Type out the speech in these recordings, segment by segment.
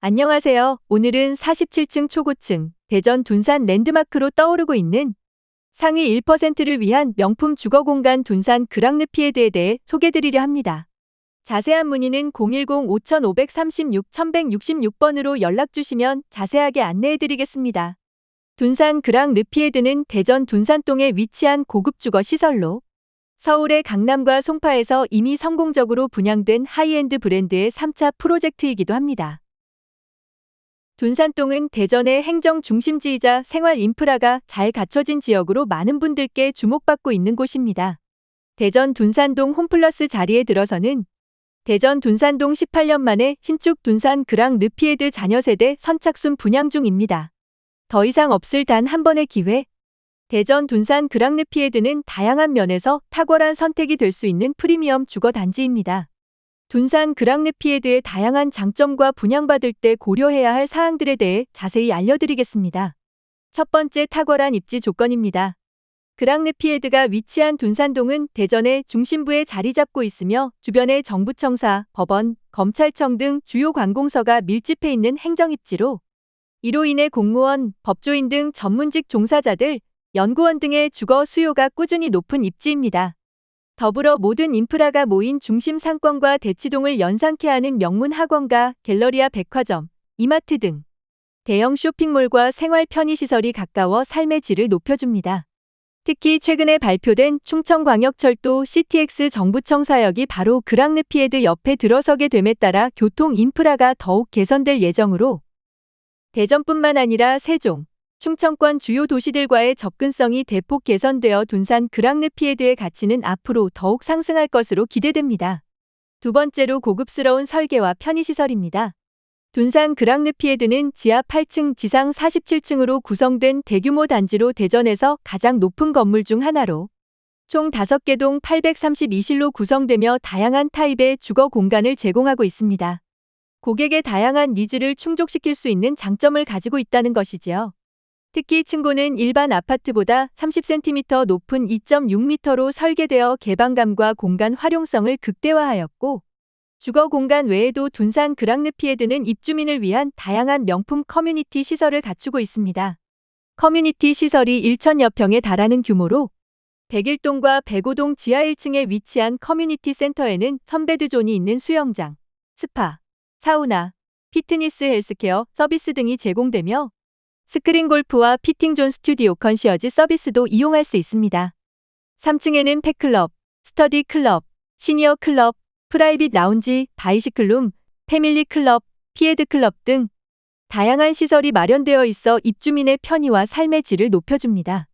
안녕하세요. 오늘은 47층 초고층 대전 둔산 랜드마크로 떠오르고 있는 상위 1%를 위한 명품 주거공간 둔산 그랑르피에드에 대해 소개드리려 합니다. 자세한 문의는 010-5536-1166번으로 연락주시면 자세하게 안내해드리겠습니다. 둔산 그랑르피에드는 대전 둔산동에 위치한 고급 주거 시설로 서울의 강남과 송파에서 이미 성공적으로 분양된 하이엔드 브랜드의 3차 프로젝트이기도 합니다. 둔산동은 대전의 행정 중심지이자 생활 인프라가 잘 갖춰진 지역으로 많은 분들께 주목받고 있는 곳입니다. 대전 둔산동 홈플러스 자리에 들어서는 대전 둔산동 18년 만에 신축 둔산 그랑르피에드 자녀세대 선착순 분양 중입니다. 더 이상 없을 단 한 번의 기회. 대전 둔산 그랑르피에드는 다양한 면에서 탁월한 선택이 될 수 있는 프리미엄 주거 단지입니다. 둔산 그랑르피에드의 다양한 장점과 분양받을 때 고려해야 할 사항들에 대해 자세히 알려드리겠습니다. 첫 번째, 탁월한 입지 조건입니다. 그랑르피에드가 위치한 둔산동은 대전의 중심부에 자리 잡고 있으며 주변에 정부청사, 법원, 검찰청 등 주요 관공서가 밀집해 있는 행정입지로 이로 인해 공무원, 법조인 등 전문직 종사자들, 연구원 등의 주거 수요가 꾸준히 높은 입지입니다. 더불어 모든 인프라가 모인 중심 상권과 대치동을 연상케 하는 명문 학원가, 갤러리아 백화점, 이마트 등 대형 쇼핑몰과 생활 편의시설이 가까워 삶의 질을 높여줍니다. 특히 최근에 발표된 충청광역철도 CTX 정부청사역이 바로 그랑르피에드 옆에 들어서게 됨에 따라 교통 인프라가 더욱 개선될 예정으로 대전뿐만 아니라 세종, 충청권 주요 도시들과의 접근성이 대폭 개선되어 둔산 그랑르피에드의 가치는 앞으로 더욱 상승할 것으로 기대됩니다. 두 번째로, 고급스러운 설계와 편의시설입니다. 둔산 그랑르피에드는 지하 8층, 지상 47층으로 구성된 대규모 단지로 대전에서 가장 높은 건물 중 하나로 총 5개 동 832실로 구성되며 다양한 타입의 주거 공간을 제공하고 있습니다. 고객의 다양한 니즈를 충족시킬 수 있는 장점을 가지고 있다는 것이지요. 특히 층고는 일반 아파트보다 30cm 높은 2.6m로 설계되어 개방감과 공간 활용성을 극대화하였고, 주거 공간 외에도 둔산 그랑르피에드는 입주민을 위한 다양한 명품 커뮤니티 시설을 갖추고 있습니다. 커뮤니티 시설이 1,000여 평에 달하는 규모로 101동과 105동 지하 1층에 위치한 커뮤니티 센터에는 선베드존이 있는 수영장, 스파, 사우나, 피트니스 헬스케어 서비스 등이 제공되며 스크린 골프와 피팅존 스튜디오 컨시어지 서비스도 이용할 수 있습니다. 3층에는 펫클럽, 스터디 클럽, 시니어 클럽, 프라이빗 라운지, 바이시클룸, 패밀리 클럽, 피에드 클럽 등 다양한 시설이 마련되어 있어 입주민의 편의와 삶의 질을 높여줍니다.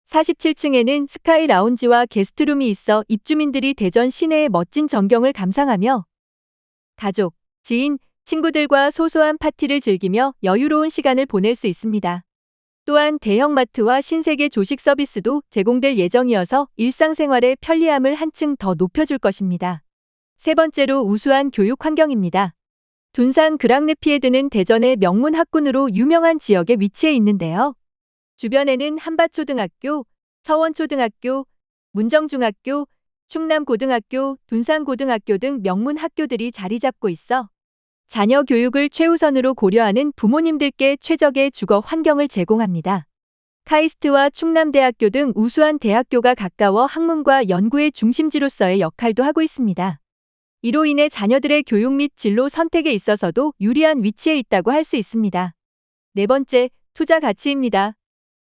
47층에는 스카이 라운지와 게스트룸이 있어 입주민들이 대전 시내의 멋진 전경을 감상하며 가족, 지인, 친구들과 소소한 파티를 즐기며 여유로운 시간을 보낼 수 있습니다. 또한 대형마트와 신세계 조식 서비스도 제공될 예정이어서 일상생활의 편리함을 한층 더 높여줄 것입니다. 세 번째로, 우수한 교육 환경입니다. 둔산 그랑르피에드는 대전의 명문 학군으로 유명한 지역에 위치해 있는데요. 주변에는 한밭초등학교, 서원초등학교, 문정중학교, 충남고등학교, 둔산고등학교 등 명문 학교들이 자리 잡고 있어 자녀 교육을 최우선으로 고려하는 부모님들께 최적의 주거 환경을 제공합니다. 카이스트와 충남대학교 등 우수한 대학교가 가까워 학문과 연구의 중심지로서의 역할도 하고 있습니다. 이로 인해 자녀들의 교육 및 진로 선택에 있어서도 유리한 위치에 있다고 할 수 있습니다. 네 번째, 투자 가치입니다.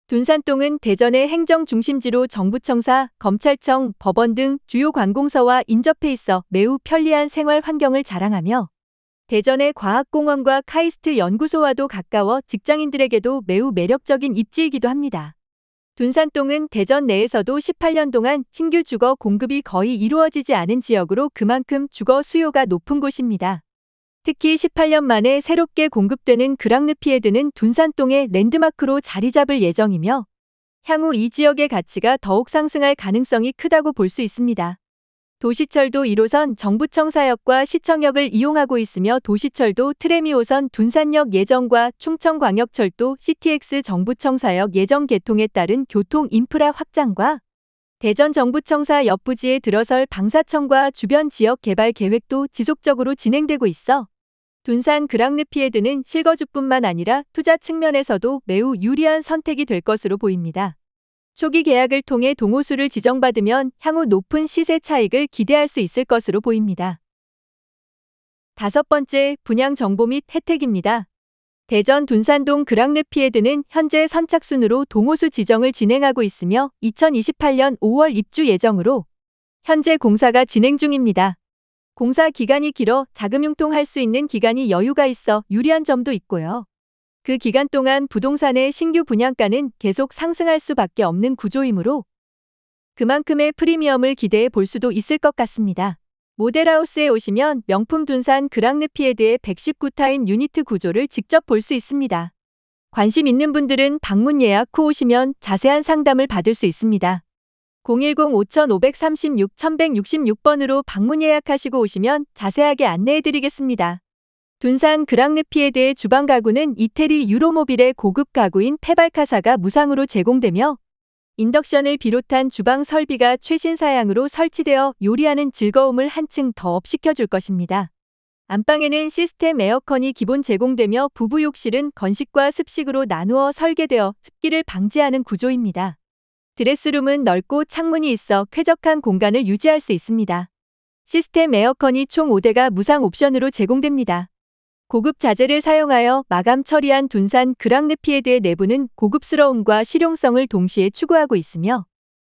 둔산동은 대전의 행정 중심지로 정부청사, 검찰청, 법원 등 주요 관공서와 인접해 있어 매우 편리한 생활 환경을 자랑하며 대전의 과학공원과 카이스트 연구소와도 가까워 직장인들에게도 매우 매력적인 입지이기도 합니다. 둔산동은 대전 내에서도 18년 동안 신규 주거 공급이 거의 이루어지지 않은 지역으로 그만큼 주거 수요가 높은 곳입니다. 특히 18년 만에 새롭게 공급되는 그랑르피에드는 둔산동의 랜드마크로 자리 잡을 예정이며 향후 이 지역의 가치가 더욱 상승할 가능성이 크다고 볼 수 있습니다. 도시철도 1호선 정부청사역과 시청역을 이용하고 있으며 도시철도 트램 2호선 둔산역 예정과 충청광역철도 CTX 정부청사역 예정 개통에 따른 교통 인프라 확장과 대전 정부청사 옆 부지에 들어설 방사청과 주변 지역 개발 계획도 지속적으로 진행되고 있어 둔산 그랑르피에드는 실거주뿐만 아니라 투자 측면에서도 매우 유리한 선택이 될 것으로 보입니다. 초기 계약을 통해 동호수를 지정받으면 향후 높은 시세 차익을 기대할 수 있을 것으로 보입니다. 다섯 번째, 분양 정보 및 혜택입니다. 대전 둔산동 그랑르피에드는 현재 선착순으로 동호수 지정을 진행하고 있으며 2028년 5월 입주 예정으로 현재 공사가 진행 중입니다. 공사 기간이 길어 자금 융통할 수 있는 기간이 여유가 있어 유리한 점도 있고요. 그 기간 동안 부동산의 신규 분양가는 계속 상승할 수밖에 없는 구조이므로 그만큼의 프리미엄을 기대해 볼 수도 있을 것 같습니다. 모델하우스에 오시면 명품 둔산 그랑르피에드의 119타임 유니트 구조를 직접 볼 수 있습니다. 관심 있는 분들은 방문 예약 후 오시면 자세한 상담을 받을 수 있습니다. 010-5536-1166번으로 방문 예약하시고 오시면 자세하게 안내해 드리겠습니다. 둔산 그랑르피에드의 주방 가구는 이태리 유로모빌의 고급 가구인 페발카사가 무상으로 제공되며 인덕션을 비롯한 주방 설비가 최신 사양으로 설치되어 요리하는 즐거움을 한층 더 업시켜줄 것입니다. 안방에는 시스템 에어컨이 기본 제공되며 부부 욕실은 건식과 습식으로 나누어 설계되어 습기를 방지하는 구조입니다. 드레스룸은 넓고 창문이 있어 쾌적한 공간을 유지할 수 있습니다. 시스템 에어컨이 총 5대가 무상 옵션으로 제공됩니다. 고급 자재를 사용하여 마감 처리한 둔산 그랑르피에드의 내부는 고급스러움과 실용성을 동시에 추구하고 있으며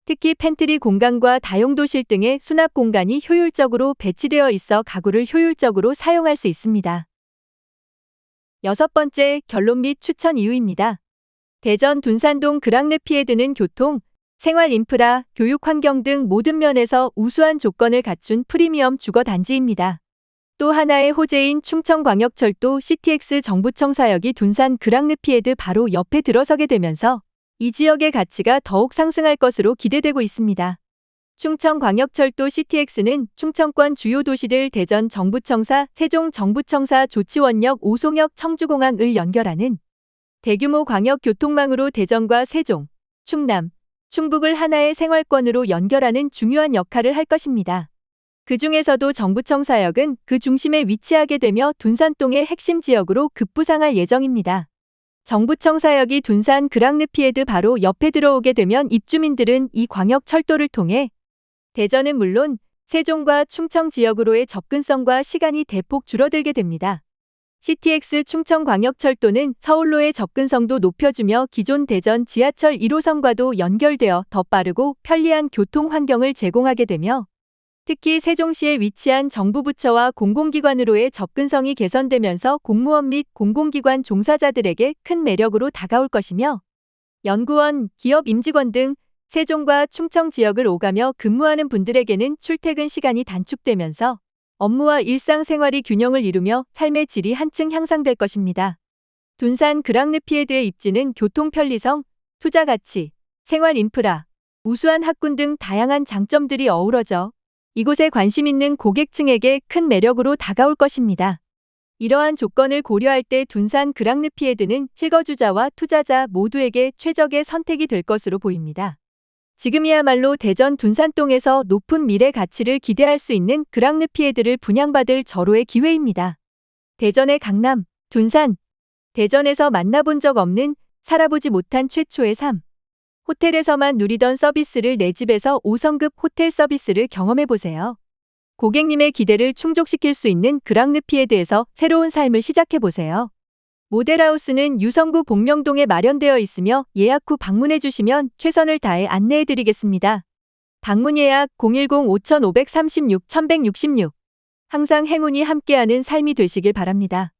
특히 팬트리 공간과 다용도실 등의 수납 공간이 효율적으로 배치되어 있어 가구를 효율적으로 사용할 수 있습니다. 여섯 번째, 결론 및 추천 이유입니다. 대전 둔산동 그랑르피에드는 교통, 생활 인프라, 교육 환경 등 모든 면에서 우수한 조건을 갖춘 프리미엄 주거 단지입니다. 또 하나의 호재인 충청광역철도 CTX 정부청 사역이 둔산 그랑르피에드 바로 옆에 들어서게 되면서 이 지역의 가치가 더욱 상승할 것으로 기대되고 있습니다. 충청광역철도 CTX는 충청권 주요 도시들 대전 정부청사, 세종 정부청사, 조치원역, 오송역, 청주공항을 연결하는 대규모 광역교통망으로 대전과 세종, 충남, 충북을 하나의 생활권으로 연결하는 중요한 역할을 할 것입니다. 그 중에서도 정부청사역은 그 중심에 위치하게 되며 둔산동의 핵심 지역으로 급부상할 예정입니다. 정부청사역이 둔산 그랑르피에드 바로 옆에 들어오게 되면 입주민들은 이 광역철도를 통해 대전은 물론 세종과 충청 지역으로의 접근성과 시간이 대폭 줄어들게 됩니다. CTX 충청광역철도는 서울로의 접근성도 높여주며 기존 대전 지하철 1호선과도 연결되어 더 빠르고 편리한 교통 환경을 제공하게 되며 특히 세종시에 위치한 정부 부처와 공공기관으로의 접근성이 개선되면서 공무원 및 공공기관 종사자들에게 큰 매력으로 다가올 것이며 연구원, 기업 임직원 등 세종과 충청 지역을 오가며 근무하는 분들에게는 출퇴근 시간이 단축되면서 업무와 일상생활이 균형을 이루며 삶의 질이 한층 향상될 것입니다. 둔산 그랑르피에드의 입지는 교통 편리성, 투자 가치, 생활 인프라, 우수한 학군 등 다양한 장점들이 어우러져 이곳에 관심 있는 고객층에게 큰 매력으로 다가올 것입니다. 이러한 조건을 고려할 때 둔산 그랑르피에드는 실거주자와 투자자 모두에게 최적의 선택이 될 것으로 보입니다. 지금이야말로 대전 둔산동에서 높은 미래 가치를 기대할 수 있는 그랑르피에드를 분양받을 절호의 기회입니다. 대전의 강남, 둔산. 대전에서 만나본 적 없는, 살아보지 못한 최초의 삶. 호텔에서만 누리던 서비스를 내 집에서 5성급 호텔 서비스를 경험해보세요. 고객님의 기대를 충족시킬 수 있는 그랑르피에드에서 새로운 삶을 시작해보세요. 모델하우스는 유성구 복명동에 마련되어 있으며 예약 후 방문해 주시면 최선을 다해 안내해 드리겠습니다. 방문 예약 010-5536-1166. 항상 행운이 함께하는 삶이 되시길 바랍니다.